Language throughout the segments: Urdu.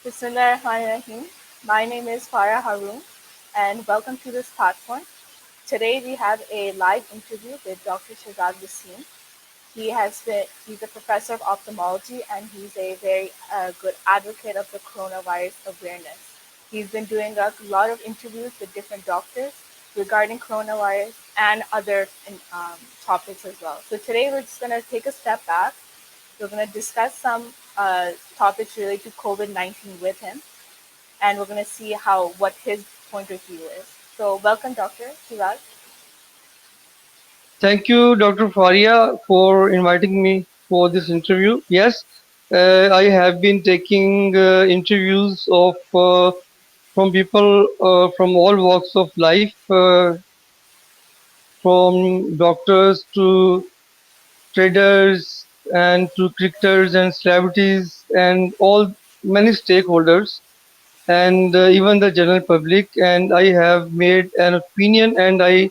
Bismillahirrahmanirrahim. My name is Farah Haroon, and welcome to this platform. Today we have a live interview with Dr. Shahzad Wasim. He's a professor of ophthalmology, and he's a very good advocate of the coronavirus awareness. He's been doing a lot of interviews with different doctors regarding coronavirus and other topics as well. So today we're just going to take a step back. We're going to discuss some topics related to COVID-19 with him, and we're going to see what his point of view is. So welcome, Dr. Shahzad. Thank you, Dr. Faria, for inviting me for this interview. Yes, I have been taking interviews from people from all walks of life, from doctors to traders and to cricketers and celebrities and all many stakeholders and even the general public. And I have made an opinion and I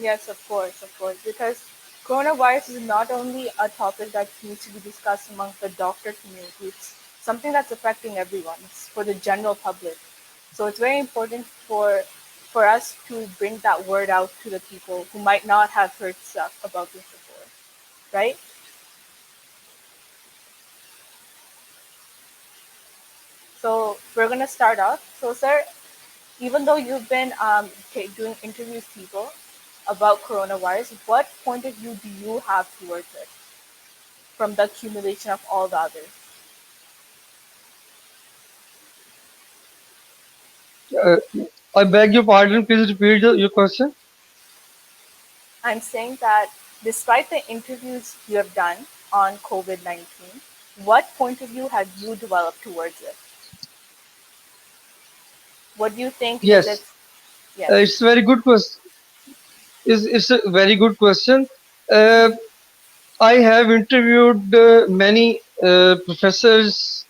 Yes, of course, because coronavirus is not only a topic that needs to be discussed among the doctor community, it's something that's affecting everyone. It's for the general public. So it's very important for us to bring that word out to the people who might not have heard stuff about this before, right? So we're gonna start off. So, sir, even though you've been doing interviews with people about coronavirus, what point of view do you have towards it from the accumulation of all the others? I beg your pardon, please repeat your question. I'm saying that despite the interviews you have done on COVID-19, what point of view have you developed towards it? What do you think is Yes, its yes? it's a very good question. It's a very good question. Uh, I have interviewed many professors,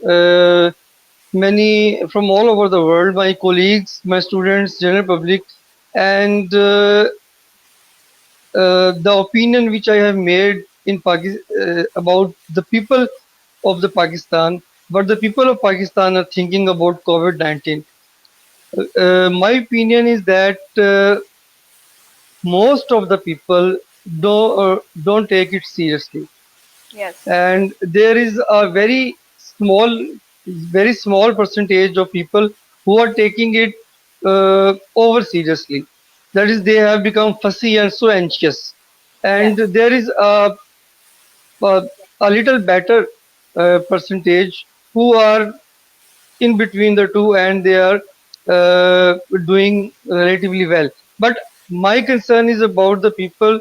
many from all over the world, my colleagues, my students, general public, and the opinion which I have made in Pakistan about the people of the Pakistan, what the people of Pakistan are thinking about COVID-19. My opinion is that most of the people don't take it seriously, Yes. and there is a very small percentage of people who are taking it over seriously. That is, they have become fussy and so anxious, and Yes. there is a, a little better percentage who are in between the two, and they are doing relatively well. But my concern is about the people.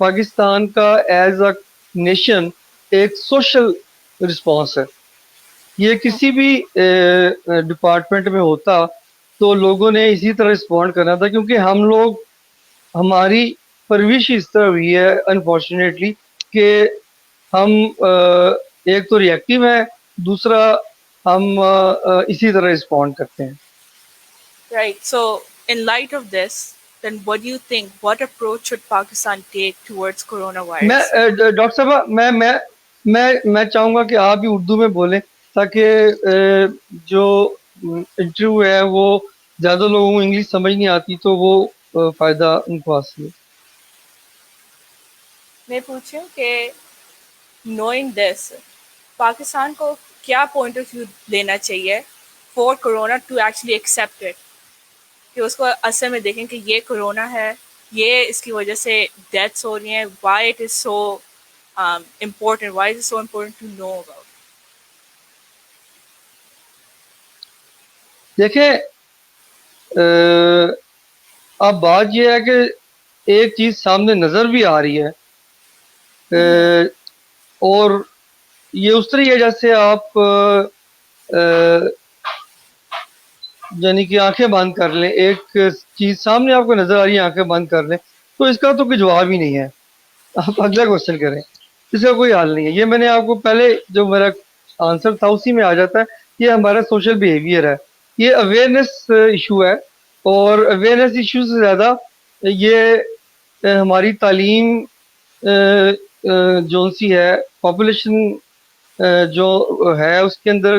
Pakistan کا ایز اے نیشن ایک سوشل رسپانس ہے. یہ کسی بھی ڈپارٹمنٹ میں ہوتا تو لوگوں نے اسی طرح رسپونڈ کرنا تھا, کیونکہ ہم لوگ, ہماری پرورش اس طرح ہوئی ہے انفارچونیٹلی کہ ہم ایک تو ریئیکٹیو ہیں, دوسرا ہم اسی طرح رسپونڈ کرتے ہیں. Right. So, in light of this, then what do you think? What approach should Pakistan take towards میں coronavirus? ڈاکٹر صاحبہ میں چاہوں گا کہ آپ بھی اردو میں بولیں تاکہ جو انٹرویو ہے وہ زیادہ لوگوں کو انگلش سمجھ نہیں آتی تو وہ فائدہ ان کو حاصل ہو. میں پوچھوں کہ knowing this, پاکستان کو کیا پوائنٹ آف ویو لینا چاہیے for corona to actually accept it, کہ اس کو اصل میں دیکھیں کہ یہ کرونا ہے, یہ اس کی وجہ سے ڈیتھس ہو رہی ہیں, why it is so important, why is it so important to know about. دیکھیں اب بات یہ ہے کہ ایک چیز سامنے نظر بھی آ رہی ہے اور یہ اس طرح ہے جیسے آپ یعنی کہ آنکھیں بند کر لیں, ایک چیز سامنے آپ کو نظر آ رہی ہے, آنکھیں بند کر لیں تو اس کا تو کوئی جواب ہی نہیں ہے. آپ اگلا کوشچن کریں, اس کا کوئی حل نہیں ہے. یہ میں نے آپ کو پہلے جو میرا آنسر تھا اسی میں آ جاتا ہے. یہ ہمارا سوشل بیہیویئر ہے, یہ اویئرنیس ایشو ہے, اور اویئرنیس ایشو سے زیادہ یہ ہماری تعلیم جو سی ہے, پاپولیشن جو ہے اس کے اندر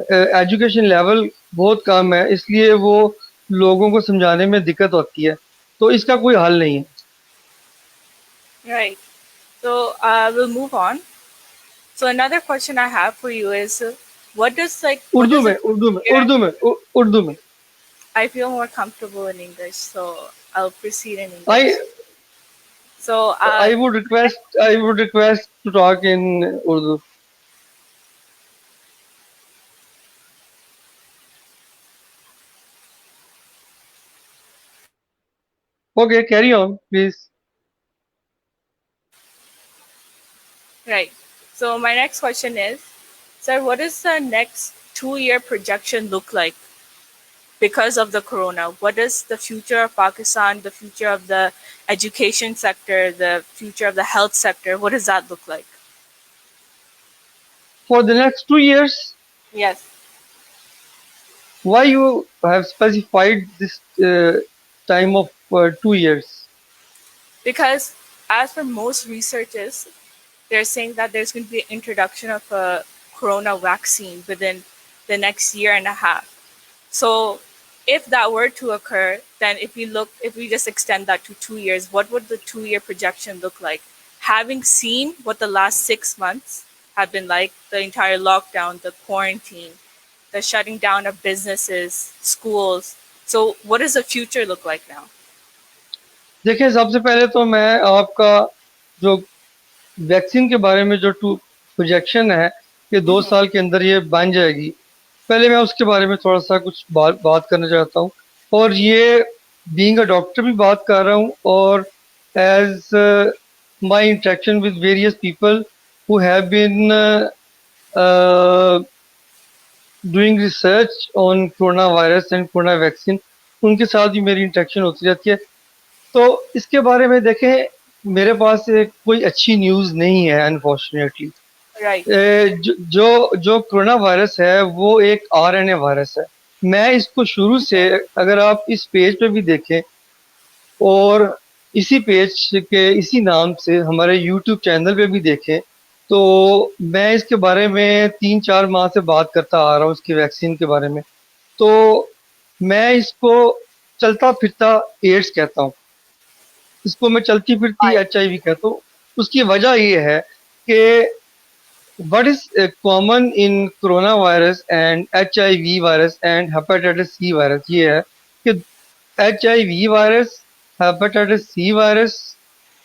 ایجوکیشن لیول بہت کم ہے, اس لیے وہ لوگوں کو سمجھانے میں دقت ہوتی ہے, تو اس کا کوئی حل نہیں ہے. Right. So we'll move on. So another question I have for you is, what does Urdu میں اردو میں اردو میں اردو میں I feel more comfortable in English, so I'll proceed in I English. So I would request to talk in Urdu. Okay, carry on, please. right. So my next question is, sir, what does the next 2-year projection look like because of the corona? What is the future of Pakistan, the future of the education sector, the future of the health sector? What does that look like? For the next 2 years, Yes. why you have specified this time of 2 years? Because as for most researchers, they're saying that there's going to be an introduction of a corona vaccine within the next year and a half. So if that were to occur, then if we just extend that to 2 years, what would the 2-year projection look like? Having seen what the last 6 months have been like, the entire lockdown, the quarantine, the shutting down of businesses, schools. So what does the future look like now? دیکھیں, سب سے پہلے تو میں آپ کا جو ویکسین کے بارے میں جو پروجیکشن ہے کہ 2 سال کے اندر یہ بن جائے گی, پہلے میں اس کے بارے میں تھوڑا سا کچھ بات کرنا چاہتا ہوں. اور یہ بینگ اے ڈاکٹر بھی بات کر رہا ہوں, اور as my interaction with various people who have been doing research on corona virus and corona vaccine, ان کے ساتھ بھی میری انٹریکشن ہوتی رہتی ہے. تو اس کے بارے میں دیکھیں, میرے پاس کوئی اچھی نیوز نہیں ہے انفارچونیٹلی. Right. جو کرونا وائرس ہے وہ ایک RNA وائرس ہے. میں اس کو شروع سے, اگر آپ اس پیج پہ بھی دیکھیں اور اسی پیج کے اسی نام سے ہمارے YouTube چینل پہ بھی دیکھیں, تو میں اس کے بارے میں 3-4 ماہ سے بات کرتا آ رہا ہوں, اس کی ویکسین کے بارے میں. تو میں اس کو چلتا پھرتا ایڈز کہتا ہوں, اس کو میں چلتی پھرتی HIV کہتا ہوں. اس کی وجہ یہ ہے کہ what is common in coronavirus and HIV virus and hepatitis C virus, یہ ہے کہ HIV virus, hepatitis C virus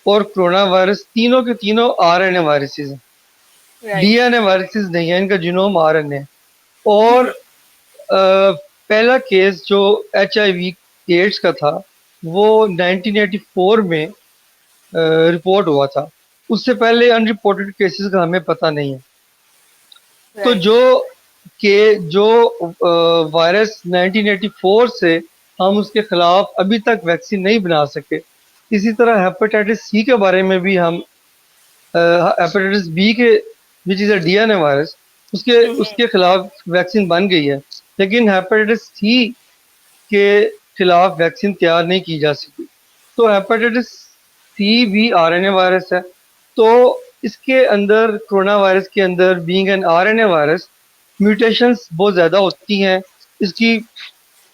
اور کرونا وائرس تینوں کے تینوں RNA وائرسز ہیں, DNA وائرسز نہیں ہیں, ان کا جینوم RNA. اور پہلا کیس جو HIV ایڈز کا تھا وہ 1984 میں رپورٹ ہوا تھا. اس سے پہلے ان رپورٹڈ کیسز کا ہمیں پتہ نہیں ہے. تو Right. جو وائرس 1984 سے ہم اس کے خلاف ابھی تک ویکسین نہیں بنا سکے. اسی طرح ہیپاٹائٹس سی کے بارے میں بھی ہم ہیپاٹائٹس بی کے وچ از اے ڈی این اے وائرس اس کے خلاف ویکسین بن گئی ہے, لیکن ہیپاٹائٹس سی کے خلاف ویکسین تیار نہیں کی جا سکی. تو ہیپاٹائٹس سی بھی آر این اے وائرس ہے. تو اس کے اندر کرونا وائرس کے اندر being an R N A virus mutations بہت زیادہ ہوتی ہیں. اس کی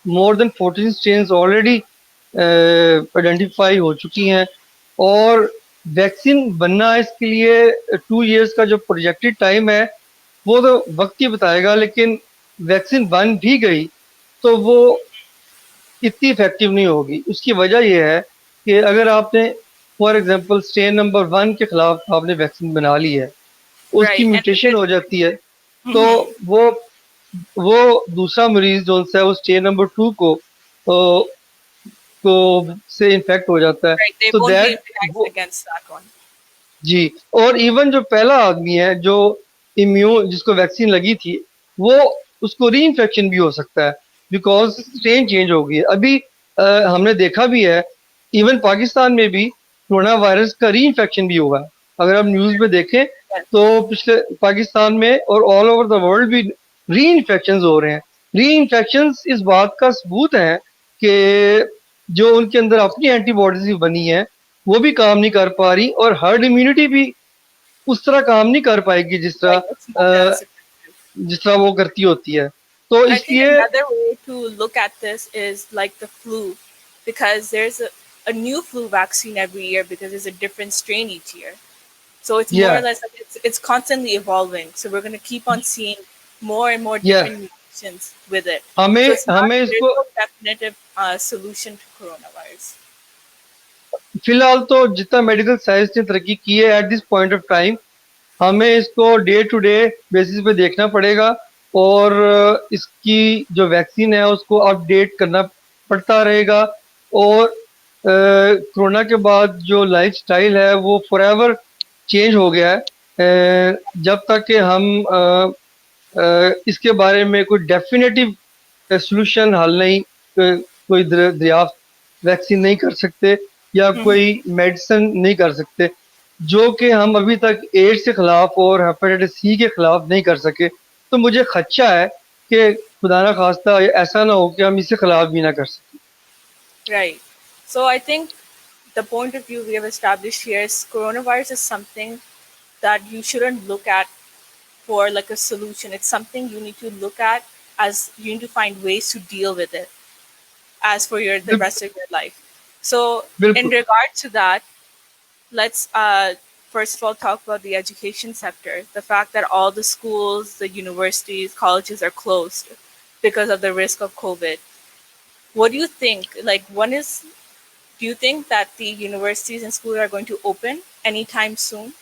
مور دین 14 اسٹرینز آلریڈی آئیڈینٹیفائی ہو چکی ہیں, اور ویکسین بننا اس کے لیے 2 ایئرس کا جو پروجیکٹڈ ٹائم ہے وہ تو وقت ہی بتائے گا. لیکن ویکسین بن بھی گئی تو وہ اتنی افیکٹو نہیں ہوگی. اس کی وجہ یہ ہے کہ اگر آپ نے فار ایگزامپل اسٹرین نمبر 1 کے خلاف آپ نے ویکسین بنا لی ہے, اس کی Right. And if mutation it, ہو جاتی ہے, تو mhm. وہ دوسرا مریض جو ہے وہ اسٹرین نمبر 2 کو سے انفیکٹ ہو جاتا ہے. Right, they تو won't be that immunized against that one. جی, اور ایون جو پہلا آدمی ہے جو جس کو ویکسین لگی تھی, وہ اس کو ری انفیکشن بھی ہو سکتا ہے بیکاز اسٹرین چینج ہو گئی ہے. ابھی ہم نے دیکھا بھی ہے ایون پاکستان میں بھی کورونا وائرس کا ری انفیکشن بھی ہوا ہے. اگر آپ نیوز میں دیکھیں Yes. تو پچھلے پاکستان میں اور آل اوور دا ورلڈ بھی ری انفیکشن ہو رہے ہیں. ری انفیکشن اس بات کا ثبوت ہے کہ جو ان کے اندر اپنی اینٹی باڈیز بنی ہیں وہ بھی کام نہیں کر پا رہی, اور ہرڈ امیونٹی بھی اس طرح کام نہیں کر پائے گی Right, it's not as effective. جس طرح وہ کرتی ہوتی ہے. تو I اس think لیے another way to look at this is like the flu, because there's a new flu vaccine every year because there's a different strain each year. So it's more یا or less like it's constantly evolving. So we're going to keep on seeing more and more یا different mutations with it. ہمیں So it's not, ہمیں اس there's کو no definitive solution to coronavirus. فی الحال تو جتنا میڈیکل سائنس نے ترقی کی ہے at this point of time ہمیں اس کو ڈے ٹو ڈے بیسس پہ دیکھنا پڑے گا, اور اس کی جو ویکسین ہے اس کو اپ ڈیٹ کرنا پڑتا رہے گا. اور کرونا کے بعد جو لائف سٹائل ہے وہ فار ایور چینج ہو گیا ہے. جب تک کہ ہم اس کے بارے میں کوئی ڈیفینیٹو سولوشن حل نہیں, کوئی دریافت ویکسین نہیں کر سکتے یا کوئی میڈیسن نہیں کر سکتے, جو کہ ہم ابھی تک ایڈس کے خلاف اور ہیپاٹائٹس سی کے خلاف نہیں کر سکے. تو مجھے خدشہ ہے کہ خدا نہ خواستہ ایسا نہ ہو کہ ہم اس کے خلاف بھی نہ کر سکیں. Right. So I think the point of view we have established here is coronavirus is something that you shouldn't look at for like a solution. It's something you need to look at as you need to find ways to deal with it as for the rest of your life. So in بالکل regards to that, let's first of all talk about the education sector. The fact that all the schools, the universities, colleges are closed because of the risk of COVID. What do you think? Like, do you think that the universities and schools are going to open anytime soon?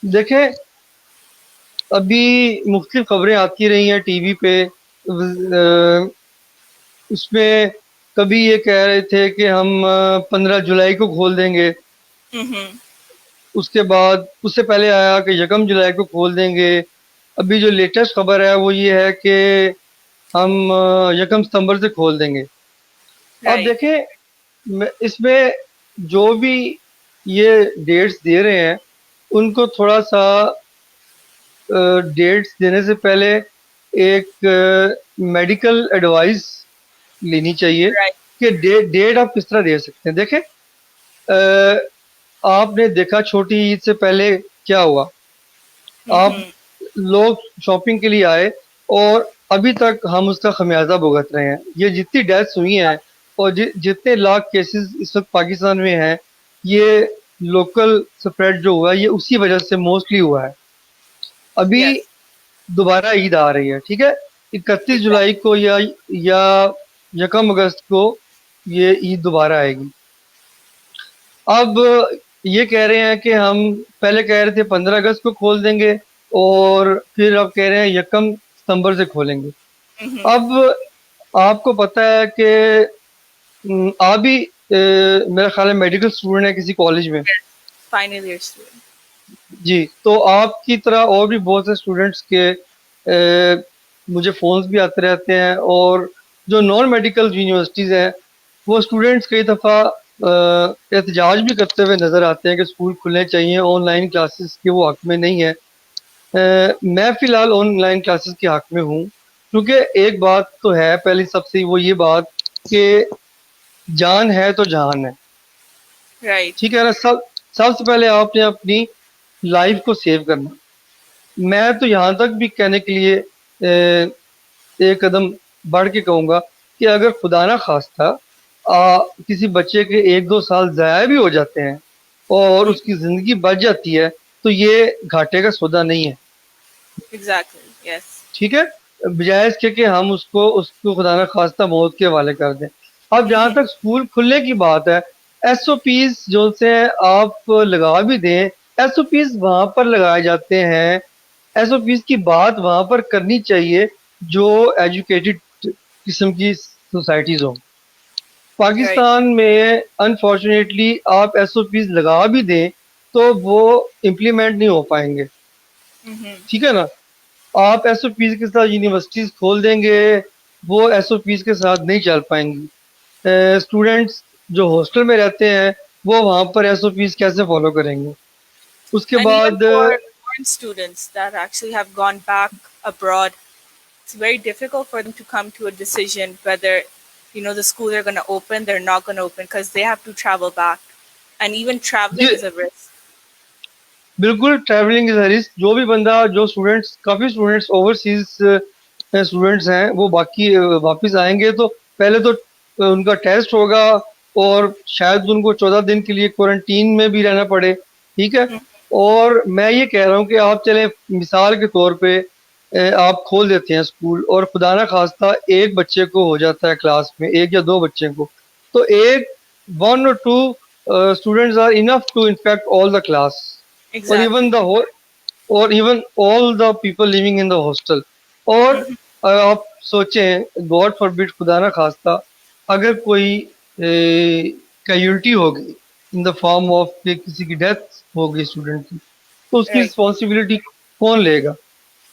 دیکھیں ابھی مختلف خبریں آتی رہی ہیں ٹی وی پہ. اس میں کبھی یہ کہہ رہے تھے کہ ہم 15 جولائی کو کھول دیں گے, اس کے بعد اس سے پہلے آیا کہ 1 جولائی کو کھول دیں گے. ابھی جو لیٹسٹ خبر ہے وہ یہ ہے کہ ہم 1 ستمبر سے کھول دیں گے. اب Right. دیکھیں اس میں جو بھی یہ ڈیٹس دے رہے ہیں ان کو تھوڑا سا ڈیٹس دینے سے پہلے ایک میڈیکل ایڈوائس لینی چاہیے Right. کہ ڈیٹ آپ کس طرح دے سکتے ہیں. دیکھیں آپ نے دیکھا چھوٹی عید سے پہلے کیا ہوا, آپ لوگ شاپنگ کے لیے آئے اور ابھی تک ہم اس کا خمیازہ بھگت رہے ہیں. یہ جتنی ڈیتھس ہوئی ہیں اور جتنے لاکھ کیسز اس وقت پاکستان میں ہیں, یہ لوکل سپریڈ جو ہوا ہے یہ اسی وجہ سے موسٹلی ہوا ہے. ابھی Yes. دوبارہ عید آ رہی ہے, ٹھیک ہے, 31 جولائی Exactly. کو یا 1 اگست کو یہ عید دوبارہ آئے گی. اب یہ کہہ رہے ہیں کہ ہم پہلے کہہ رہے تھے 15 اگست کو کھول دیں گے اور پھر اب کہہ رہے ہیں 1 ستمبر سے کھولیں گے. اب آپ کو پتہ ہے کہ آپ بھی میرا خیال ہے میڈیکل اسٹوڈنٹ ہے کسی کالج میں. Final year student. جی تو آپ کی طرح اور بھی بہت سے اسٹوڈنٹس کے مجھے فونز بھی آتے رہتے ہیں, اور جو نان میڈیکل یونیورسٹیز ہیں وہ اسٹوڈنٹس کئی دفعہ احتجاج بھی کرتے ہوئے نظر آتے ہیں کہ اسکول کھلنے چاہیے, آن لائن کلاسز کے وہ حق میں نہیں ہے. میں فی الحال آن لائن کلاسز کے حق میں ہوں, کیونکہ ایک بات تو ہے پہلی سب سے, وہ یہ بات کہ جان ہے تو جہان ہے. Right. ٹھیک ہے نا, سب سے پہلے آپ نے اپنی لائف کو سیو کرنا. میں تو یہاں تک بھی کہنے کے لیے ایک قدم بڑھ کے کہوں گا کہ اگر خدا نہ خواستہ کسی بچے کے 1-2 سال ضائع بھی ہو جاتے ہیں اور اس کی زندگی بچ جاتی ہے تو یہ گھاٹے کا سودا نہیں ہے. Exactly. Yes. ٹھیک ہے, بجائے اس کے کہ ہم اس کو خدا نہ خواستہ موت کے حوالے کر دیں. اب جہاں تک اسکول کھلنے کی بات ہے, ایس او پیز جو سے آپ لگا بھی دیں, ایس او پیز وہاں پر لگائے جاتے ہیں, ایس او پیز کی بات وہاں پر کرنی چاہیے جو ایجوکیٹڈ قسم کی سوسائٹیز ہوں. Right. پاکستان میں انفارچونیٹلی آپ ایس او پیز لگا بھی دیں تو وہ امپلیمنٹ نہیں ہو پائیں گے. ٹھیک ہے نا, آپ ایس او پیز کے ساتھ یونیورسٹیز کھول دیں گے, وہ ایس او پیز کے ساتھ نہیں چل پائیں گی. اسٹوڈینٹس جو ہاسٹل میں رہتے ہیں وہ وہاں پر ایس او پیز کیسے فالو کریں گے؟ اس کے And even بعد for foreign students that actually have gone back abroad, it's very difficult for them to come to a decision whether, the schools are going to open, they're not going to open, because they have to travel back. And even traveling is a risk. بالکل ٹریولنگ از رسک. جو بھی بندہ, جو اسٹوڈینٹس, کافی اسٹوڈینٹس اوورسیز اسٹوڈینٹس ہیں, وہ باقی واپس آئیں گے تو پہلے تو ان کا ٹیسٹ ہوگا اور شاید ان کو 14 دن کے لیے کوارنٹین میں بھی رہنا پڑے. ٹھیک ہے, اور میں یہ کہہ رہا ہوں کہ آپ چلیں مثال کے طور پہ آپ کھول دیتے ہیں اسکول, اور خدا نہ خواستہ ایک بچے کو ہو جاتا ہے کلاس میں, 1 یا 2 بچے کو, تو 1 or 2 students are enough to infect all the class, or even Exactly. the whole, or even all the people living in the hostel. اور آپ سوچیں, گاڈ فاربڈ, خدا نہ خواستہ اگر کوئی کیجولٹی ہو گئی ان دا فارم آف کہ کسی کی ڈیتھ ہو گئی اسٹوڈنٹ کی, تو اس کی Right. رسپانسبلٹی کون لے گا؟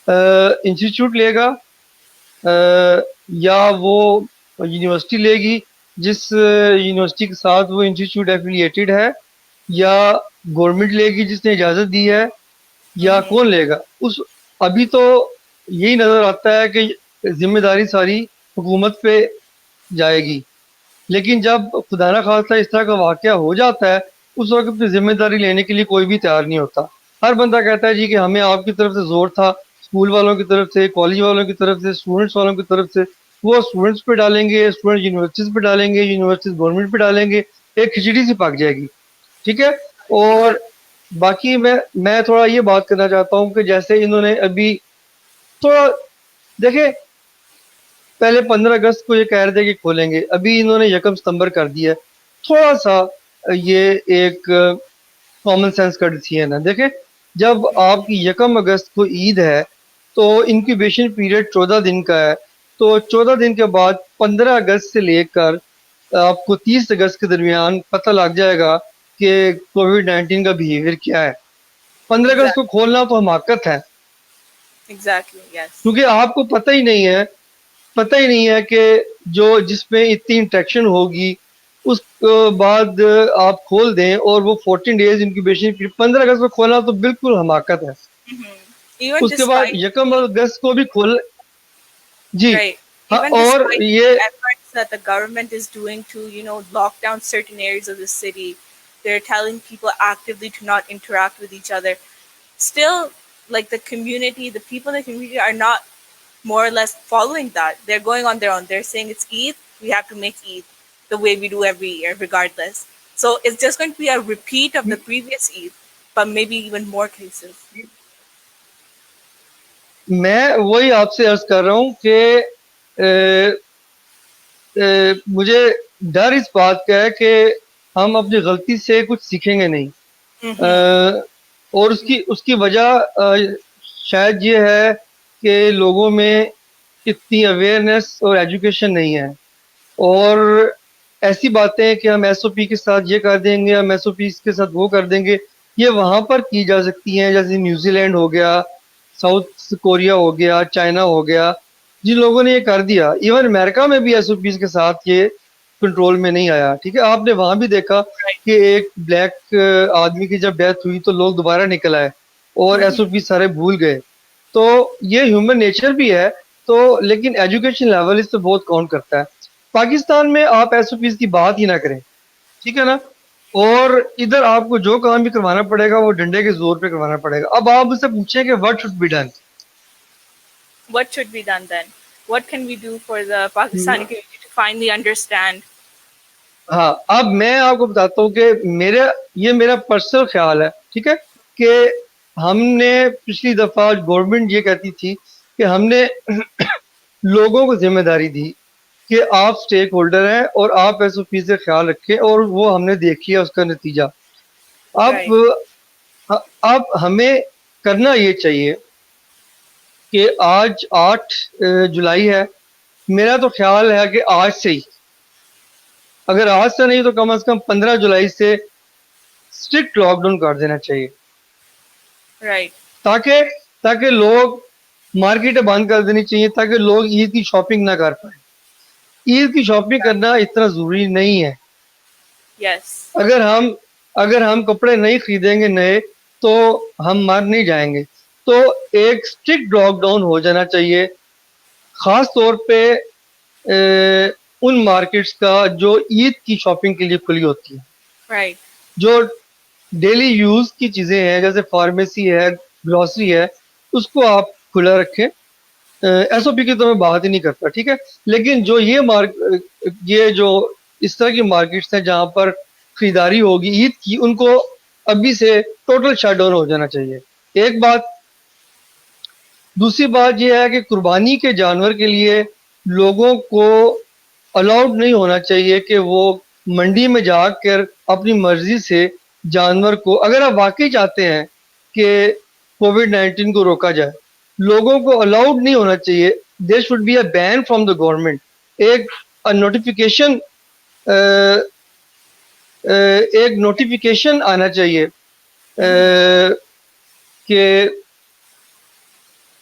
انسٹیٹیوٹ لے گا, یا وہ یونیورسٹی لے گی جس یونیورسٹی کے ساتھ وہ انسٹیٹیوٹ ایفیلیٹڈ ہے, یا گورنمنٹ لے گی جس نے اجازت دی ہے, یا کون لے گا؟ ابھی تو یہی نظر آتا ہے کہ ذمہ داری ساری حکومت پہ جائے گی, لیکن جب خدا نہ خواستہ اس طرح کا واقعہ ہو جاتا ہے اس وقت پہ ذمہ داری لینے کے لیے کوئی بھی تیار نہیں ہوتا. ہر بندہ کہتا ہے جی کہ ہمیں آپ کی طرف سے زور تھا, اسکول والوں کی طرف سے, کالج والوں کی طرف سے, اسٹوڈنٹس والوں کی طرف سے. وہ اسٹوڈنٹس پہ ڈالیں گے, اسٹوڈنٹ یونیورسٹیز پہ ڈالیں گے, یونیورسٹیز گورنمنٹ پہ ڈالیں گے, ایک کھچڑی سی پک جائے گی. ٹھیک ہے, اور باقی میں تھوڑا یہ بات کرنا چاہتا ہوں کہ جیسے انہوں نے ابھی تھوڑا دیکھیں, پہلے 15 اگست کو یہ کہہ رہے تھے کہ کھولیں گے, ابھی انہوں نے 1 ستمبر کر دیا ہے. تھوڑا سا یہ ایک کامن سینس کا ڈیسیژن ہے. دیکھیں, جب آپ کی 1 اگست کو عید ہے تو انکیوبیشن پیریڈ 14 دن کا ہے, تو 14 دن کے بعد 15 اگست سے لے کر آپ کو 30 اگست کے درمیان پتہ لگ جائے گا کہ کووڈ-19 کا بیہیویئر کیا ہے. 15 اگست کو کھولنا تو حماقت ہے, Exactly. Yes. کیونکہ آپ کو پتہ ہی نہیں ہے کہ جس میں اتنی انٹریکشن ہوگی اس بعد آپ کھول دیں اور وہ 14 ڈیز انکیوبیشن پیریڈ. 15 اگست کو کھولنا تو بالکل حماقت ہے. Even اس کے بعد despite 1 اگست کو بھی کھول. جی Right. ہاں, Even اور despite یہ the efforts that the government is doing to, lock down certain areas of the city, they're telling people actively to not interact with each other. Still, like the people in the community are not more or less following that. They're going on their own. They're saying it's Eid, we have to make Eid the way we do every year, regardless. So it's just going to be a repeat of the previous Eid, but maybe even more cases. میں وہی آپ سے عرض کر رہا ہوں کہ مجھے ڈر اس بات کا ہے کہ ہم اپنی غلطی سے کچھ سیکھیں گے نہیں. اور اس کی وجہ شاید یہ ہے کہ لوگوں میں اتنی اویئرنیس اور ایجوکیشن نہیں ہے, اور ایسی باتیں کہ ہم ایس او پی کے ساتھ یہ کر دیں گے، ہم ایس او پی کے ساتھ وہ کر دیں گے، یہ وہاں پر کی جا سکتی ہیں، جیسے نیوزی لینڈ ہو گیا، ساؤتھ کوریا ہو گیا، چائنا ہو گیا، جن لوگوں نے یہ کر دیا. ایون امریکہ میں بھی ایس او پیز کے ساتھ یہ کنٹرول میں نہیں آیا. ٹھیک ہے، آپ نے وہاں بھی دیکھا کہ ایک بلیک آدمی کی جب ڈیتھ ہوئی تو لوگ دوبارہ نکل آئے اور ایس او پی سارے بھول گئے. تو یہ ہیومن نیچر بھی ہے. تو لیکن ایجوکیشن لیول اس سے بہت کاؤنٹ کرتا ہے. پاکستان میں آپ ایس او پیز کی بات ہی نہ کریں، ٹھیک ہے نا، اور ادھر آپ کو جو کام بھی کروانا پڑے گا وہ ڈنڈے کے زور پہ کروانا پڑے گا. اب آپ اس سے پوچھیں کہ what should be done. What should be done then? What can we do for the Pakistani community to finally understand? ہاں، اب میں آپ کو بتاتا ہوں کہ یہ میرا پرسنل خیال ہے، ٹھیک ہے، کہ ہم نے پچھلی دفعہ گورنمنٹ یہ کہتی تھی کہ ہم نے لوگوں کو ذمہ داری دی کہ آپ سٹیک ہولڈر ہیں اور آپ ایس او پی سے خیال رکھیں، اور وہ ہم نے دیکھی ہے اس کا نتیجہ. اب ہمیں کرنا یہ چاہیے کہ آج 8 جولائی ہے. میرا تو خیال ہے کہ آج سے ہی، اگر آج سے نہیں تو کم از کم 15 جولائی سے اسٹرکٹ لاک ڈاؤن کر دینا چاہیے، تاکہ لوگ مارکیٹیں بند کر دینی چاہیے، تاکہ لوگ عید کی شاپنگ نہ کر پائیں. عید کی شاپنگ کرنا اتنا ضروری نہیں ہے. اگر ہم کپڑے نہیں خریدیں گے نئے تو ہم مر نہیں جائیں گے. تو ایک اسٹرکٹ لاک ڈاؤن ہو جانا چاہیے، خاص طور پہ ان مارکیٹس کا جو عید کی شاپنگ کے لیے کھلی ہوتی ہے. جو ڈیلی یوز کی چیزیں ہیں جیسے فارمیسی ہے، گروسری ہے، اس کو آپ کھلا رکھیں. ایس او پی کی تو میں بات ہی نہیں کرتا، ٹھیک ہے. لیکن جو یہ جو اس طرح کی مارکیٹس ہیں جہاں پر خریداری ہوگی عید کی، ان کو ابھی سے ٹوٹل شٹ ڈاؤن ہو جانا چاہیے. ایک بات. دوسری بات یہ ہے کہ قربانی کے جانور کے لیے لوگوں کو الاؤڈ نہیں ہونا چاہیے کہ وہ منڈی میں جا کر اپنی مرضی سے جانور کو، اگر آپ واقعی چاہتے ہیں کہ کووڈ-19 کو روکا جائے، لوگوں کو الاؤڈ نہیں ہونا چاہیے. There should be a ban from the government. ایک نوٹیفیکیشن آنا چاہیے کہ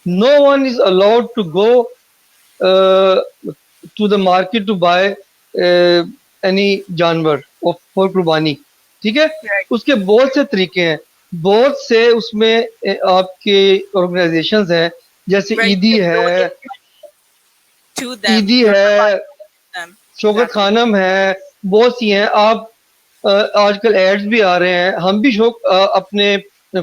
no one is allowed to go to the market to buy any جانور for قربانی. ٹھیک ہے، اس کے بہت سے طریقے ہیں، بہت سے اس میں آپ کے آرگنائزیشنز ہیں، جیسے ایدی ہے، شوکت خانم ہے، بہت سی ہیں. آپ آج کل ایڈز بھی آ رہے ہیں، ہم بھی اپنے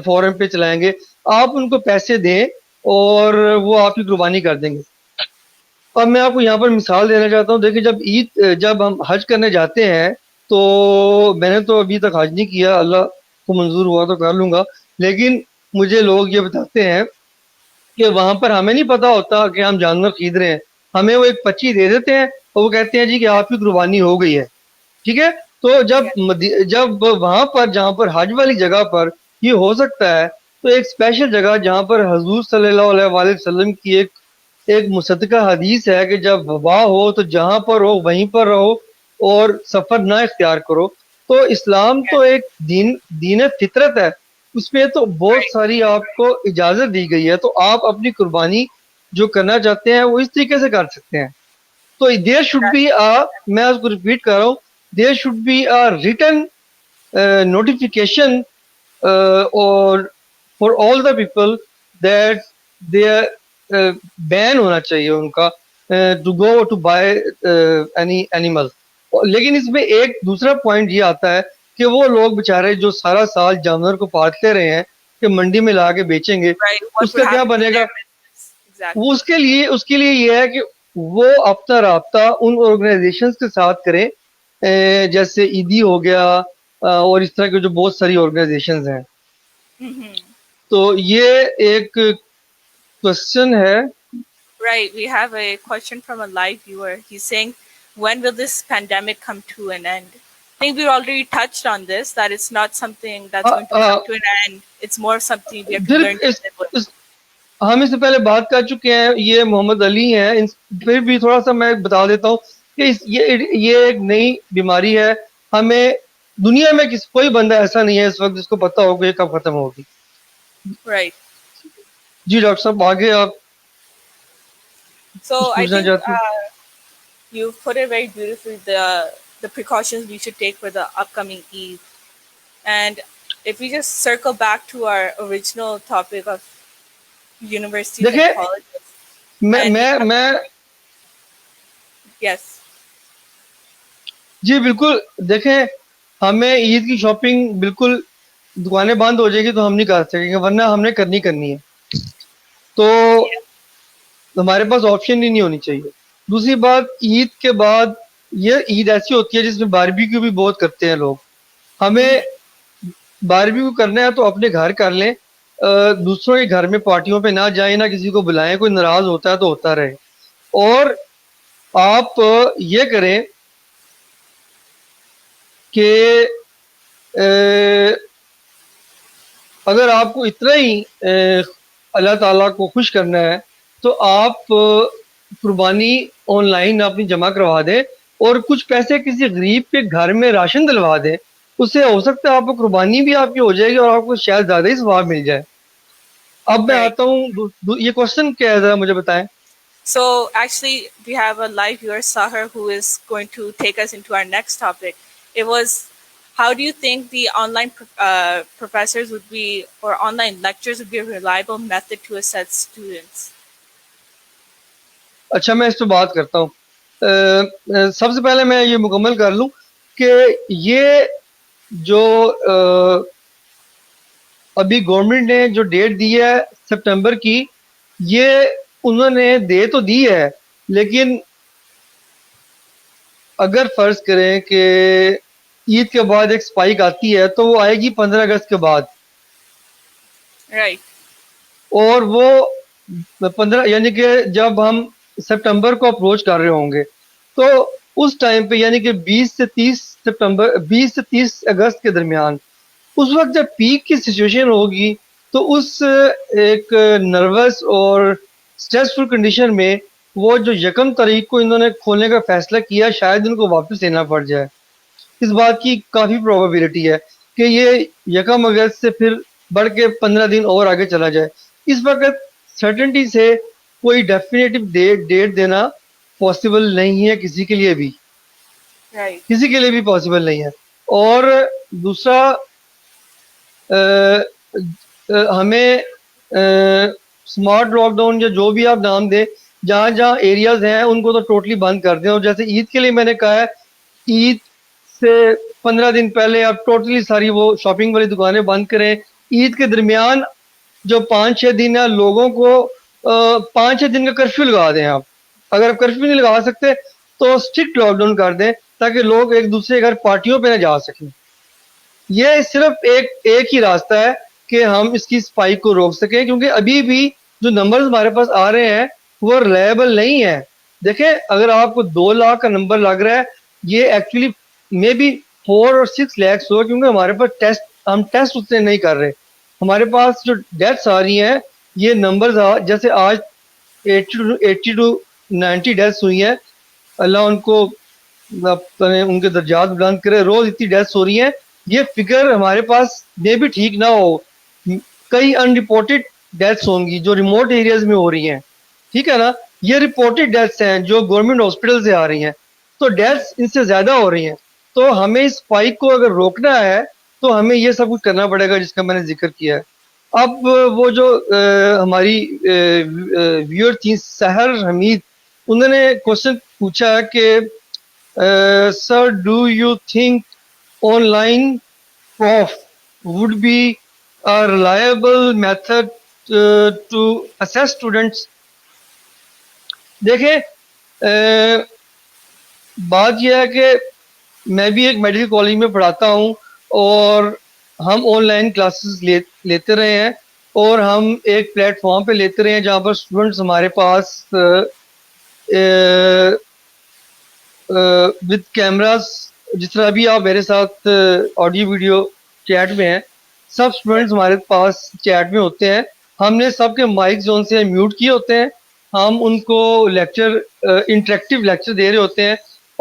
فورم پہ چلائیں گے. آپ ان کو پیسے دیں اور وہ آپ کی قربانی کر دیں گے. اب میں آپ کو یہاں پر مثال دینا چاہتا ہوں. دیکھیں، جب ہم حج کرنے جاتے ہیں تو میں نے تو ابھی تک حج نہیں کیا، اللہ کو منظور ہوا تو کر لوں گا، لیکن مجھے لوگ یہ بتاتے ہیں کہ وہاں پر ہمیں نہیں پتا ہوتا کہ ہم جانور خرید رہے ہیں. ہمیں وہ ایک پرچی دے دیتے ہیں اور وہ کہتے ہیں جی کہ آپ کی قربانی ہو گئی ہے. ٹھیک ہے، تو جب وہاں پر جہاں پر حج والی جگہ پر یہ ہو سکتا ہے، تو ایک اسپیشل جگہ جہاں پر حضور صلی اللہ علیہ وآلہ وسلم کی ایک مصدقہ حدیث ہے کہ جب وبا ہو تو جہاں پر ہو وہیں پر رہو اور سفر نہ اختیار کرو. تو اسلام تو ایک دین فطرت ہے، اس میں تو بہت ساری آپ کو اجازت دی گئی ہے. تو آپ اپنی قربانی جو کرنا چاہتے ہیں وہ اس طریقے سے کر سکتے ہیں. تو دیر شوڈ بی میں اس کو ریپیٹ کر رہا ہوں، there should be written notification اور for all the people that they been ہونا چاہیے ان کا to go to buy any animal. لیکن اس میں ایک دوسرا پوائنٹ یہ آتا ہے کہ وہ لوگ بےچارے جو سارا سال جانور کو پالتے رہے ہیں کہ منڈی میں لا کے بیچیں گے، اس کا کیا بنے گا؟ اس کے لیے یہ ہے کہ وہ اپنا رابطہ ان آرگنائزیشنز کے ساتھ کریں جیسے ایدی ہو گیا اور اس طرح کے جو بہت ساری آرگنائزیشنز ہیں. تو یہ ایک کوشچن ہے. Right, we have a question from a live viewer. He's saying, when will this pandemic come to an end? I think we already touched on this, that it's not something that's going to come to an end. It's more something we have to learn to live with. ہم اس سے پہلے بات کر چکے ہیں. یہ محمد علی ہیں. پھر بھی تھوڑا سا میں بتا دیتا ہوں کہ یہ ایک نئی بیماری ہے. ہمیں دنیا میں کوئی بندہ ایسا نہیں ہے اس وقت جس کو پتا ہو کہ یہ کب ختم ہوگی. Right. جی ڈاکٹر صاحب آگے آپ So کچھ I پوچھنا think چاہتے ہیں؟ you put it very beautifully, the precautions we should take for the upcoming Eid. And if we just circle back to our original topic of universities and دیکھیں colleges, میں and we میں have, میں yes, جی بالکل. دیکھیں ہمیں عید کی شاپنگ بالکل دکانیں بند ہو جائے گی تو ہم نہیں کر سکیں گے, ورنہ ہم نے کرنی ہے. تو yeah, ہمارے پاس آپشن ہی نہیں ہونی چاہیے. دوسری بات, عید کے بعد یہ عید ایسی ہوتی ہے جس میں باربیکیو بھی بہت کرتے ہیں لوگ. ہمیں باربیکیو کرنا ہے تو اپنے گھر کر لیں, دوسروں کے گھر میں پارٹیوں پہ نہ جائیں, نہ کسی کو بلائیں. کوئی ناراض ہوتا ہے تو ہوتا رہے. اور آپ یہ کریں کہ اگر آپ کو اتنا ہی اللہ تعالیٰ کو خوش کرنا ہے تو آپ قربانی آن لائن اپنی جمع کروا دیں اور کچھ پیسے کسی غریب کے گھر میں راشن دلوا دیں. اس سے ہو سکتا ہے آپ کو قربانی بھی آپ کی ہو جائے گی اور آپ کو شاید زیادہ ہی ثواب مل جائے. اب میں right. آتا ہوں, یہ کوشچن کیا ہے ذرا مجھے بتائیں. So actually, we have a live viewer, Sahar, who is going to take us into our next topic. It was, how do you think the online professors would be, or online lectures would be a reliable method to assess students? اچھا میں اس پہ بات کرتا ہوں. سب سے پہلے میں یہ مکمل کر لوں کہ یہ جو ابھی گورنمنٹ نے جو ڈیٹ دی ہے سپٹمبر کی, یہ انہوں نے دے تو دی ہے, لیکن اگر فرض کریں کہ عید کے بعد ایک سپائک آتی ہے تو وہ آئے گی 15 اگست کے بعد. Right. اور وہ 15 یعنی کہ جب ہم سپٹمبر کو اپروچ کر رہے ہوں گے تو اس ٹائم پہ یعنی کہ 20 سے 30 اگست کے درمیان, اس وقت جب پیک کی سچویشن ہوگی تو اس ایک نروس اور سٹریسفل کنڈیشن میں وہ جو 1 تاریخ کو انہوں نے کھولنے کا فیصلہ کیا شاید ان کو واپس لینا پڑ جائے. اس بات کی کافی پروبیبلٹی ہے کہ یہ 1 اگست سے پھر بڑھ کے 15 دن اور آگے چلا جائے. اس وقت سرٹنٹی سے کوئی ڈیفینیٹو ڈیٹ دینا پاسبل نہیں ہے کسی کے لیے بھی, Right. کسی کے لیے بھی پاسبل نہیں ہے. اور دوسرا, ہمیں اسمارٹ لاک ڈاؤن یا جو بھی آپ نام دیں, جہاں جہاں ایریاز ہیں ان کو تو ٹوٹلی بند کر دیں. اور جیسے عید کے لیے میں نے کہا ہے, عید سے 15 دن پہلے آپ ٹوٹلی ساری وہ شاپنگ والی دکانیں بند کریں. عید کے درمیان جو 5-6 دن ہے, لوگوں کو 5-6 دن کا کرفیو لگا دیں. آپ اگر آپ کرفیو نہیں لگا سکتے تو اسٹرکٹ لاک ڈاؤن کر دیں تاکہ لوگ ایک دوسرے کے گھر پارٹیوں پہ نہ جا سکیں. یہ صرف ایک ہی راستہ ہے کہ ہم اس کی سپائک کو روک سکیں, کیونکہ ابھی بھی جو نمبرز ہمارے پاس آ رہے ہیں وہ ریلیبل نہیں ہے. دیکھیں اگر آپ کو 2 لاکھ کا نمبر لگ رہا ہے, یہ ایکچولی مے بی 4 اور 6 لاکھ ہو, کیونکہ ہمارے پاس ہم ٹیسٹ اتنے نہیں کر رہے. ہمارے پاس جو ڈیتھس آ رہی ہیں یہ نمبرز جیسے آج 80 to 90 ڈیتھس ہوئی ہیں, اللہ ان کو ان کے درجات بلند کرے. روز اتنی ڈیتھس ہو رہی ہیں, یہ فگر ہمارے پاس میں بھی ٹھیک نہ ہو. کئی ان رپورٹڈ ڈیتھس ہوں گی جو ریموٹ ایریاز میں ہو رہی ہیں, ٹھیک ہے نا. یہ رپورٹڈ ڈیتھس ہیں جو گورنمنٹ ہاسپٹل سے آ رہی ہیں, تو ڈیتھس ان سے زیادہ ہو رہی ہیں. تو ہمیں اس اسپائک کو اگر روکنا ہے تو ہمیں یہ سب کچھ کرنا پڑے گا جس کا میں نے ذکر کیا ہے. اب وہ جو ہماری ویور تھی سحر حمید, انہوں نے کوشچن پوچھا کہ sir do you think online proof would be a reliable method to assess students. دیکھیں بات یہ ہے کہ میں بھی ایک میڈیکل کالج میں پڑھاتا ہوں اور ہم آن لائن کلاسز لیتے رہے ہیں, اور ہم ایک پلیٹ فارم پہ لیتے رہے ہیں جہاں پر اسٹوڈنٹس ہمارے پاس وتھ کیمراز, جس طرح ابھی آپ میرے ساتھ آڈیو ویڈیو چیٹ میں ہیں, سب اسٹوڈنٹس ہمارے پاس چیٹ میں ہوتے ہیں. ہم نے سب کے مائک زون سے میوٹ کیے ہوتے ہیں. ہم ان کو لیکچر انٹریکٹیو لیکچر دے رہے ہوتے ہیں,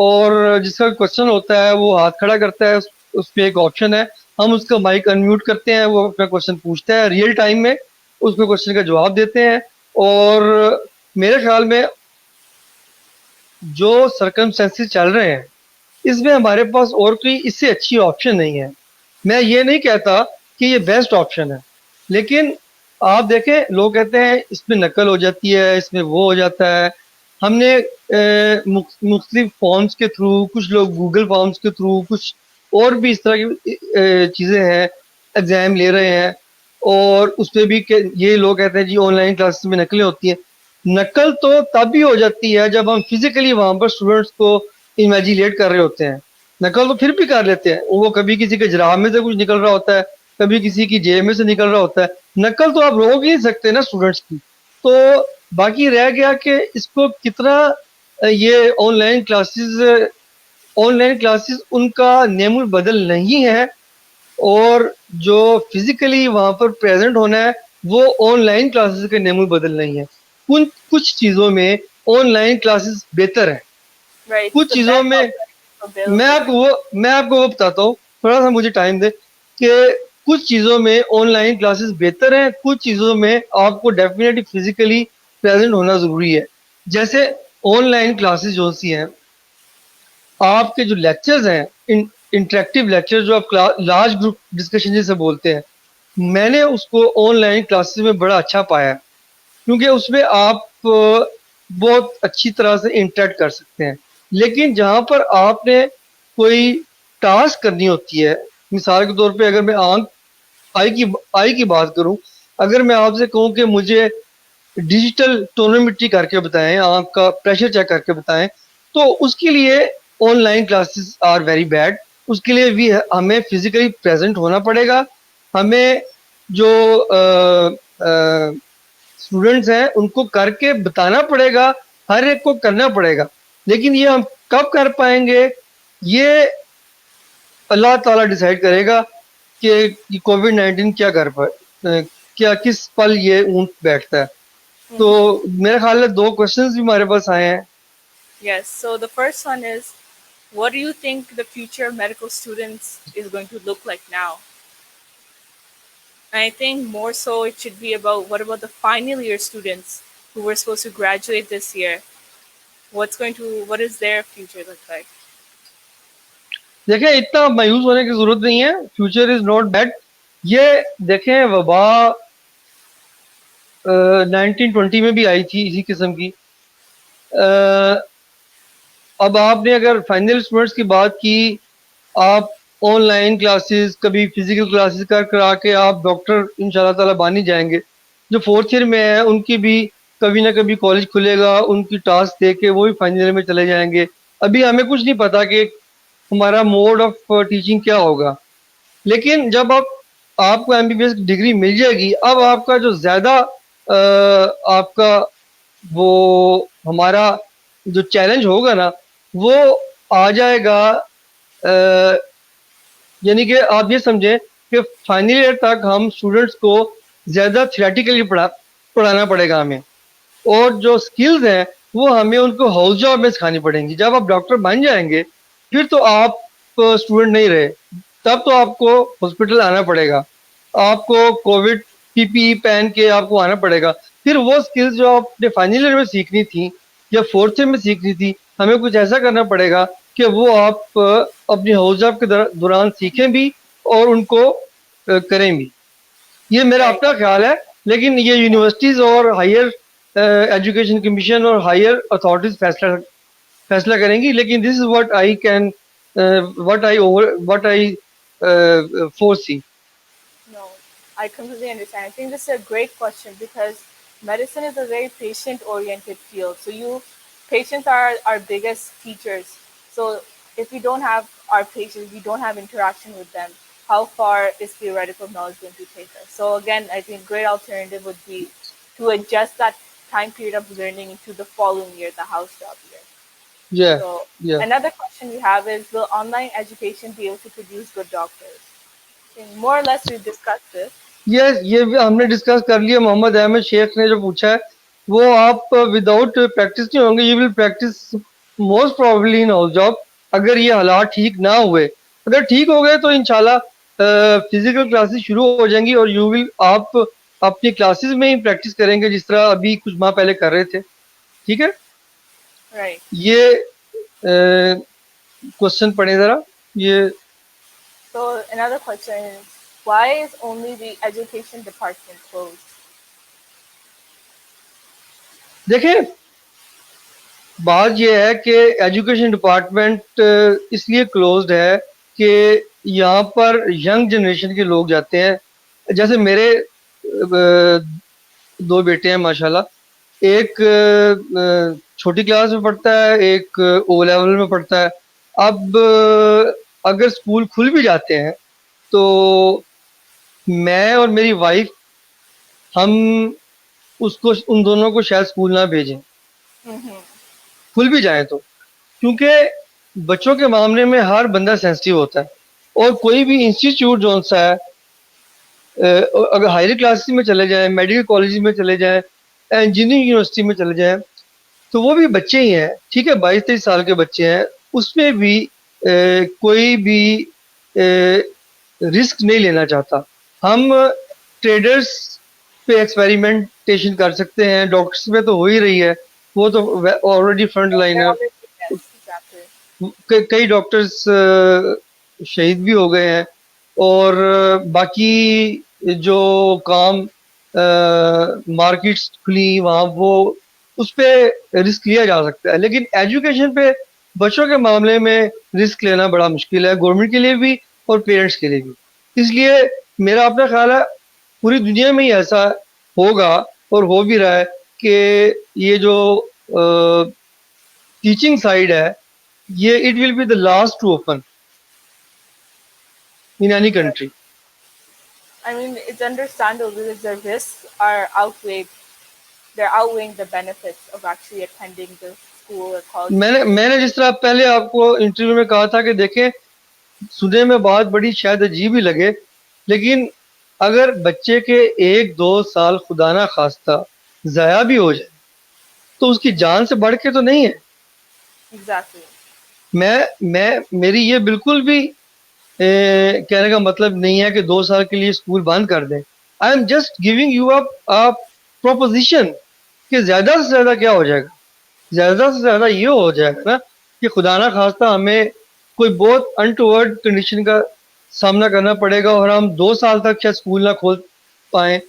اور جس کا کوشچن ہوتا ہے وہ ہاتھ کھڑا کرتا ہے, اس پہ ایک آپشن ہے, ہم اس کا مائک انمیوٹ کرتے ہیں, وہ اپنا کوشچن پوچھتا ہے, ریئل ٹائم میں اس کو کوشچن کا جواب دیتے ہیں. اور میرے خیال میں جو سرکمسٹانسز چل رہے ہیں اس میں ہمارے پاس اور کوئی اس سے اچھی آپشن نہیں ہے. میں یہ نہیں کہتا کہ یہ بیسٹ آپشن ہے, لیکن آپ دیکھیں لوگ کہتے ہیں اس میں نقل ہو جاتی ہے, اس میں وہ ہو جاتا ہے. ہم نے مختلف فارمز کے تھرو, کچھ لوگ گوگل فارمز کے تھرو, کچھ اور بھی اس طرح کی چیزیں ہیں, ایگزام لے رہے ہیں, اور اس پہ بھی یہ لوگ کہتے ہیں جی آن لائن کلاسز میں نقلیں ہوتی ہیں. نقل تو تب بھی ہو جاتی ہے جب ہم فزیکلی وہاں پر اسٹوڈنٹس کو امیجینیٹ کر رہے ہوتے ہیں. نقل تو پھر بھی کر لیتے ہیں, وہ کبھی کسی کے جراب میں سے کچھ نکل رہا ہوتا ہے, کبھی کسی کی جیب میں سے نکل رہا ہوتا ہے. نقل تو آپ روک ہی نہیں سکتے نا اسٹوڈنٹس کی. تو باقی رہ گیا کہ اس کو کتنا یہ آن لائن کلاسز ان کا نعم البدل نہیں ہے, اور جو فزیکلی وہاں پر پریزنٹ ہونا ہے وہ آن لائن کلاسز کا نعم البدل نہیں ہے. کچھ چیزوں میں آن لائن کلاسز بہتر ہیں, Right. It's کچھ the چیزوں best میں alternative میں available. آپ کو وہ بتاتا ہوں, تھوڑا سا مجھے ٹائم دے, کہ کچھ چیزوں میں آن لائن کلاسز بہتر ہیں, کچھ چیزوں میں آپ کو ڈیفینیٹلی فزیکلی پریزنٹ ہونا ضروری ہے. جیسے آن لائن کلاسز جو سی ہیں, آپ کے جو لیکچرز ہیں انٹریکٹیو لیکچر جو آپ لارج گروپ ڈسکشن جسے بولتے ہیں, میں نے اس کو آن لائن کلاسز میں بڑا اچھا پایا, کیونکہ اس میں آپ بہت اچھی طرح سے انٹریکٹ کر سکتے ہیں. لیکن جہاں پر آپ نے کوئی ٹاسک کرنی ہوتی ہے, مثال کے طور پہ اگر میں آئی کی بات کروں, اگر میں آپ سے کہوں کہ مجھے ڈیجیٹل ٹونومیٹری کر کے بتائیں, آنکھ کا پریشر چیک کر کے بتائیں, تو اس کے لیے online classes are very bad. اس کے لیے بھی ہمیں فزیکلی پریزنٹ ہونا پڑے گا, ہمیں جو اسٹوڈنٹس ہیں ان کو کر کے بتانا پڑے گا, ہر ایک کو کرنا پڑے گا. لیکن یہ ہم کب کر پائیں گے, یہ اللہ تعالیٰ ڈیسائیڈ کرے گا کہ کووڈ-19 کیا کر پائے, کیا کس پل یہ اونٹ بیٹھتا ہے. تو Mhm. میرے خیال میں 2 کوشچنز بھی ہمارے پاس آئے ہیں. Yes. So the first one is, what do you think the future of medical students is going to look like now? And I think more so it should be about, what about the final year students who were supposed to graduate this year? What is their future look like? دیکھیں اتنا مایوس ہونے کی ضرورت نہیں ہے, فیوچر از ناٹ بیڈ. یہ دیکھیں وبا 1920 میں بھی آئی تھی اسی قسم کی. اب آپ نے اگر فائنل اسٹوڈنٹس کی بات کی, آپ آن لائن کلاسز کبھی فزیکل کلاسز کرا کے آپ ڈاکٹر ان شاء اللہ تعالیٰ بن ہی جائیں گے. جو 4th ایئر میں ہے ان کی بھی کبھی نہ کبھی کالج کھلے گا, ان کی ٹاسک دے کے وہ بھی فائنل ایئر میں چلے جائیں گے. ابھی ہمیں کچھ نہیں پتا کہ ہمارا موڈ آف ٹیچنگ کیا ہوگا. لیکن جب آپ کو MBBS کی ڈگری مل جائے گی, اب آپ کا جو زیادہ آپ کا وہ ہمارا جو چیلنج ہوگا نا وہ آ جائے گا. یعنی کہ آپ یہ سمجھیں کہ فائنل ایئر تک ہم اسٹوڈنٹس کو زیادہ تھیوریٹیکلی پڑھانا پڑے گا ہمیں, اور جو سکلز ہیں وہ ہمیں ان کو ہاؤس جاب میں سکھانی پڑیں گی. جب آپ ڈاکٹر بن جائیں گے پھر تو آپ اسٹوڈنٹ نہیں رہے, تب تو آپ کو ہاسپٹل آنا پڑے گا, آپ کو کووڈ PPE پہن کے آپ کو آنا پڑے گا. پھر وہ سکلز جو آپ نے فائنل ایئر میں سیکھنی تھی یا 4th ایئر میں سیکھنی تھی, ہمیں کچھ ایسا کرنا پڑے گا کہ وہ آپ اپنی ہاؤس جاب کے دوران سیکھیں بھی اور ان کو کریں بھی. یہ میرا Right. اپنا خیال ہے, لیکن یہ یونیورسٹیز اور ہائر ایجوکیشن کمیشن اور ہائر اتھارٹیز فیصلہ کریں گی. لیکن دس از what I foresee. No, I completely understand. I think this is a great question because medicine is a very patient-oriented field. So patients are our biggest teachers. So if we don't have our patients, we don't have interaction with them, how far is theoretical knowledge going to take us? So again, I think a great alternative would be to adjust that time period of learning into the following year, the house job year. Yeah, So yeah. another question we have is, will online education be able to produce good doctors? I think more or less we've discussed this. یہ بھی ہم نے ڈسکس کر لیا. محمد احمد شیخ نے جو پوچھا ہے وہ آپ وداؤٹ پریکٹس نہیں ہوں گے, you will practice most probably no job اگر یہ حالات ٹھیک نہ ہوئے. اگر ٹھیک ہو گئے تو انشاءاللہ فزیکل کلاسز شروع ہو جائیں گی اور آپ اپنی کلاسز میں ہی پریکٹس کریں گے جس طرح ابھی کچھ ماہ پہلے کر رہے تھے. ٹھیک ہے. Right. یہ کوشچن پڑھیں ذرا. یہ So another question is, why is only the education department closed? دیکھیں بات یہ ہے کہ ایجوکیشن ڈپارٹمنٹ اس لیے کلوزڈ ہے کہ یہاں پر ینگ جنریشن کے لوگ جاتے ہیں. جیسے میرے دو بیٹے ہیں ماشاءاللہ. ایک چھوٹی کلاس میں پڑھتا ہے, ایک او لیول میں پڑھتا ہے. اب اگر اسکول کھل بھی جاتے ہیں تو میں اور میری وائف ہم ان دونوں کو شاید اسکول نہ بھیجیں کھل بھی جائیں تو, کیونکہ بچوں کے معاملے میں ہر بندہ سینسٹیو ہوتا ہے. اور کوئی بھی انسٹیٹیوٹ جو سا ہے, اگر ہائر کلاسز میں چلے جائیں, میڈیکل کالج میں چلے جائیں, انجینئرنگ یونیورسٹی میں چلے جائیں, تو وہ بھی بچے ہی ہیں. ٹھیک ہے, 22-23 سال کے بچے ہیں. اس میں بھی کوئی بھی رسک نہیں لینا چاہتا. ہم ٹریڈرز پہ ایکسپیریمنٹیشن کر سکتے ہیں, ڈاکٹرز پہ تو ہو ہی رہی ہے, وہ تو آلریڈی فرنٹ لائن ہے. Yes, exactly. کئی ڈاکٹرز شہید بھی ہو گئے ہیں, اور باقی جو کام مارکیٹس کھلی وہاں وہ اس پہ رسک لیا جا سکتا ہے. لیکن ایجوکیشن پہ بچوں کے معاملے میں رسک لینا بڑا مشکل ہے, گورنمنٹ کے لیے بھی اور پیرنٹس کے لیے بھی. اس لیے میرا اپنا خیال ہے پوری دنیا میں ہی ایسا ہوگا اور ہو بھی رہا ہے کہ یہ جو ٹیچنگ سائڈ ہے یہ it will be the last to open in any country. I mean, it's understandable because the risks are outweighing the benefits of actually attending the school or college. میں نے جس طرح پہلے آپ کو انٹرویو میں کہا تھا کہ دیکھیں سننے میں بات بڑی شاید عجیب ہی لگے, لیکن اگر بچے کے 1-2 سال خدا نہ خواستہ ضائع بھی ہو جائے تو اس کی جان سے بڑھ کے تو نہیں ہے. Exactly. میری یہ بالکل بھی کہنے کا مطلب نہیں ہے کہ 2 سال کے لیے اسکول بند کر دیں. I am just giving you up proposition کہ زیادہ سے زیادہ کیا ہو جائے گا. زیادہ سے زیادہ یہ ہو جائے گا نا کہ خدا نہ خواستہ ہمیں کوئی بہت انٹورڈ کنڈیشن کا سامنا کرنا پڑے گا اور ہم 2 سال تک شاید اسکول نہ کھول پائیں.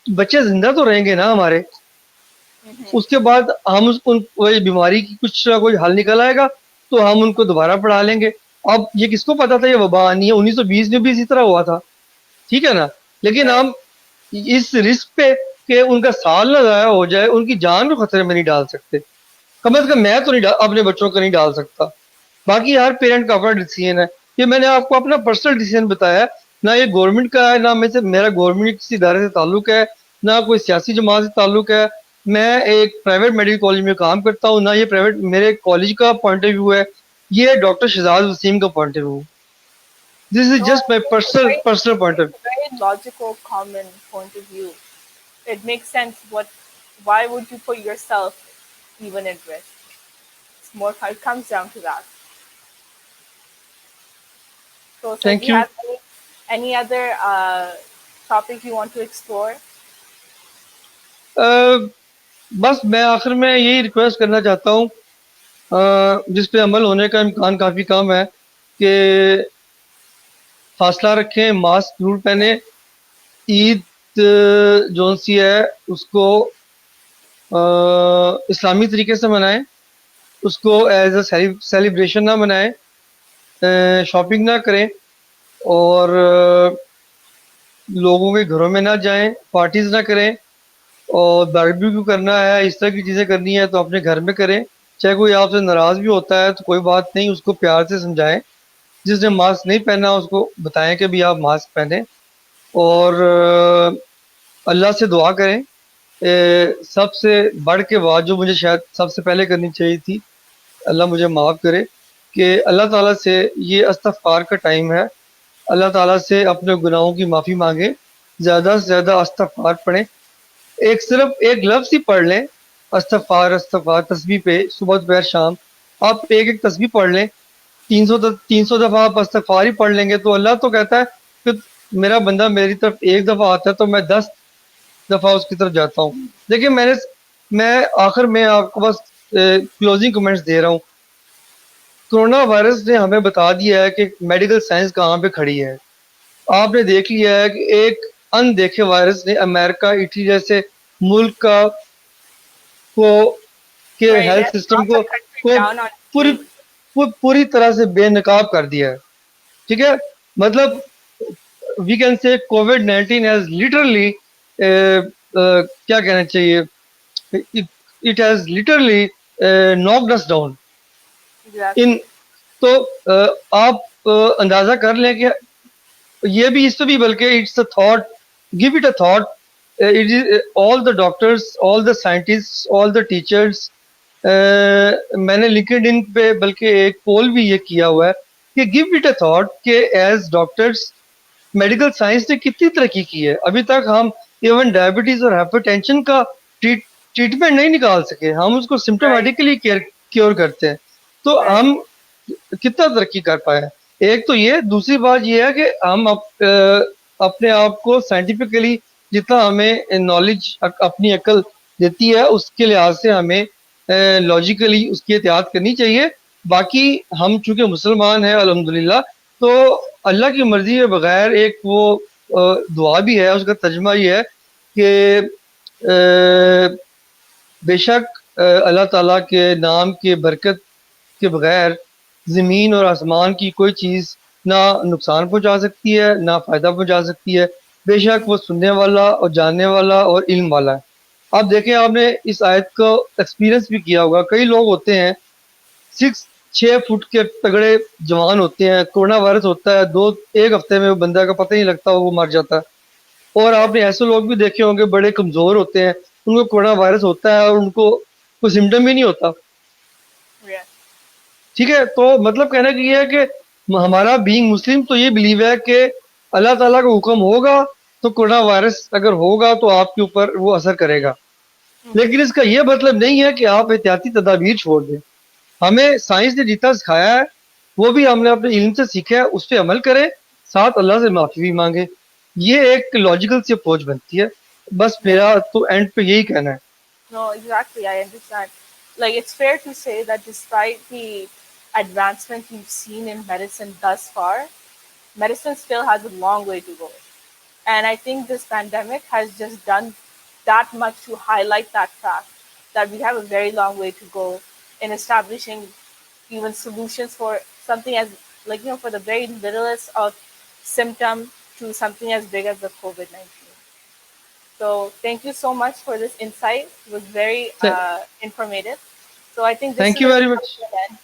بچے زندہ تو رہیں گے نا ہمارے. اس کے بعد ہم بیماری کی کچھ نہ کوئی حل نکل آئے گا تو ہم ان کو دوبارہ پڑھا لیں گے. اب یہ کس کو پتا تھا یہ وبا آنی ہے, 1920 میں بھی اسی طرح ہوا تھا. ٹھیک ہے نا, لیکن ہم اس رسک پہ کہ ان کا سال نہ ضائع ہو جائے, ان کی جان کو خطرے میں نہیں ڈال سکتے. کم از کم میں تو نہیں اپنے بچوں کو نہیں ڈال سکتا. باقی ہر پیرنٹ کا اپنا ڈیسیژن ہے. یہ میں نے آپ کو اپنا پرسنل ڈیسیژن بتایا, نہ یہ گورنمنٹ کا ہے, نہ میرا گورنمنٹ کسی ادارے سے تعلق ہے, نہ کوئی سیاسی جماعت سے تعلق ہے. میں ایک پرائیویٹ میڈیکل کالج میں کام کرتا ہوں, نہ یہ پرائیویٹ میرے کالج کا پوائنٹ آف ویو ہے, یہ ڈاکٹر شہزاد وسیم کا point of view. This is just my personal point of view. Very logical, common point of view. It makes sense. Why would you put yourself even at risk? It's more. It comes down to that. So, sir, Thank do you you. have any other topic you want to explore? بس میں آخر میں یہی ریکویسٹ کرنا چاہتا ہوں جس پہ عمل ہونے کا امکان کافی کم ہے کہ فاصلہ رکھیں, ماسک ضرور پہنیں. عید جون سی ہے اس کو اسلامی طریقے سے منائیں, اس کو ایز اے سیلیبریشن نہ منائیں, شاپنگ نہ کریں اور لوگوں کے گھروں میں نہ جائیں, پارٹیز نہ کریں. اور باربیکیو کرنا ہے, اس طرح کی چیزیں کرنی ہے تو اپنے گھر میں کریں. چاہے کوئی آپ سے ناراض بھی ہوتا ہے تو کوئی بات نہیں, اس کو پیار سے سمجھائیں. جس نے ماسک نہیں پہنا اس کو بتائیں کہ بھی آپ ماسک پہنیں, اور اللہ سے دعا کریں. سب سے بڑھ کے بات جو مجھے شاید سب سے پہلے کرنی چاہیے تھی, اللہ مجھے معاف کرے, کہ اللہ تعالیٰ سے یہ استغفار کا ٹائم ہے, اللہ تعالیٰ سے اپنے گناہوں کی معافی مانگیں, زیادہ سے زیادہ استغفار پڑھیں. صرف ایک لفظ ہی پڑھ لیں, استغفار استغفار تسبیح پہ صبح دوپہر شام, آپ ایک ایک تسبیح پڑھ لیں، 300 دفعہ آپ استغفار ہی پڑھ لیں گے تو اللہ تو کہتا ہے کہ میرا بندہ میری طرف ایک دفعہ آتا ہے تو میں 10 دفعہ اس کی طرف جاتا ہوں. دیکھیں میں آخر میں آپ کو بس کلوزنگ کمنٹس دے رہا ہوں. کرونا وائرس نے ہمیں بتا دیا ہے کہ میڈیکل سائنس کہاں پہ کھڑی ہے. آپ نے دیکھ لیا ہے کہ ایک اندیکھے وائرس نے امریکہ اٹلی جیسے ملک کو کے Right. Health It system brought the country کو down on its پوری knees. پوری طرح سے بے نقاب کر دیا ہے. ٹھیک ہے، مطلب we can say Covid 19 has literally کیا کہنا چاہیے، it has literally knocked us down in. Exactly. تو آپ اندازہ کر لیں کہ یہ بھی اس پہ بھی بلکہ it's a thought, give it a thought. It is all the doctors, all the scientist, all the teachers. میں نے لنکڈ ان پہ بلکہ ایک پول بھی یہ کیا ہوا ہے کہ گیو اٹ اے تھاٹ کہ ایز ڈاکٹرس میڈیکل سائنس نے کتنی ترقی کی ہے. ابھی تک ہم ایون ڈائبٹیز اور ہائپر ٹینشن کا ٹریٹمنٹ نہیں نکال سکے، ہم اس کو Right. سمٹومیٹکلی کیور کرتے ہیں. تو Right. ہم کتنا ترقی کر پائے. ایک تو یہ، دوسری بات یہ ہے کہ ہم اپنے آپ کو سائنٹیفکلی جتنا ہمیں نالج اپنی عقل دیتی ہے اس کے لحاظ سے ہمیں لاجیکلی اس کی احتیاط کرنی چاہیے. باقی ہم چونکہ مسلمان ہیں الحمدللہ، تو اللہ کی مرضی کے بغیر ایک وہ دعا بھی ہے، اس کا ترجمہ یہ ہے کہ بے شک اللہ تعالیٰ کے نام کے برکت کے بغیر زمین اور آسمان کی کوئی چیز نہ نقصان پہنچا سکتی ہے نہ فائدہ پہنچا سکتی ہے. بے شک وہ سننے والا اور جاننے والا اور علم والا ہے. آپ دیکھیں، آپ نے اس آیت کو ایکسپیرینس بھی کیا ہوگا. کئی لوگ ہوتے ہیں 6 فٹ کے تگڑے جوان ہوتے ہیں، کورونا وائرس ہوتا ہے ایک ہفتے میں وہ بندہ کا پتہ ہی نہیں لگتا وہ مر جاتا ہے. اور آپ نے ایسے لوگ بھی دیکھے ہوں گے بڑے کمزور ہوتے ہیں، ان کو کورونا وائرس ہوتا ہے اور ان کو کوئی سمٹم ہی نہیں ہوتا. Yeah. ٹھیک ہے، تو مطلب کہنا کہ یہ ہے کہ ہمارا بینگ مسلم تو یہ بلیو ہے کہ اللہ تعالیٰ کا حکم ہوگا تو کورونا وائرس اگر ہوگا تو آپ کے اوپر وہ اثر کرے گا. لیکن اس کا یہ مطلب نہیں ہے کہ آپ احتیاطی تدابیر چھوڑ دیں. ہمیں سائنس نے جتنا سکھایا ہے وہ بھی ہم نے اپنے علم سے سیکھا ہے، اس پہ عمل کریں، ساتھ اللہ سے معافی بھی مانگے. یہ ایک لاجیکل سی اپروچ بنتی ہے. بس Yeah. میرا تو اینڈ پہ یہی کہنا ہے. No, exactly. I understand. Like, it's fair to say that despite the advancement we've seen in medicine thus far, medicine still has a long way to go. And I think this pandemic has just done that much to highlight that fact that we have a very long way to go in establishing even solutions for something as, like, for the very littlest of symptom to something as big as the COVID-19. So thank you so much for this insight. It was very informative. So I think this thank is you where we very much. come to an end.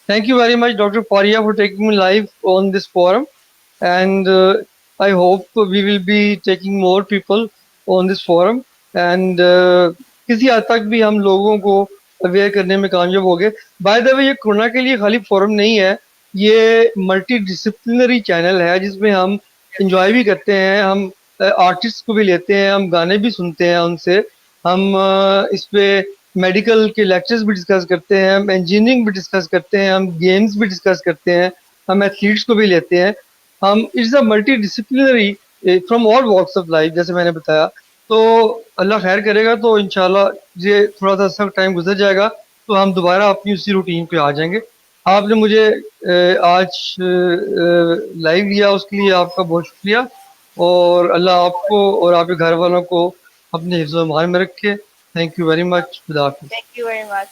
Thank you very much, Dr. Faria, for taking me live on this forum. And I hope we will be taking more people on this forum. And کسی حد تک بھی ہم لوگوں کو اویئر کرنے میں کامیاب ہو گئے. بائی دا وے، یہ کورونا کے لیے خالی فورم نہیں ہے، یہ ملٹی ڈسپلنری چینل ہے جس میں ہم انجوائے بھی کرتے ہیں. ہم آرٹسٹ کو بھی لیتے ہیں، ہم گانے بھی سنتے ہیں ان سے. ہم اس پہ میڈیکل کے لیکچرز بھی ڈسکس کرتے ہیں، ہم انجینئرنگ بھی ڈسکس کرتے ہیں، ہم گیمز بھی ڈسکس کرتے ہیں، ہم ایتھلیٹس کو بھی لیتے ہیں. ہم it's a multidisciplinary from all walks of life, جیسے میں نے بتایا. تو اللہ خیر کرے گا تو انشاءاللہ یہ تھوڑا سا سا ٹائم گزر جائے گا تو ہم دوبارہ اپنی اسی روٹین پہ آ جائیں گے. آپ نے مجھے آج لائیو لیا، اس کے لیے آپ کا بہت شکریہ. اور اللہ آپ کو اور آپ کے گھر والوں کو اپنے حفظ و امان میں رکھے. Thank you very much. خدا حافظ. Thank you very much.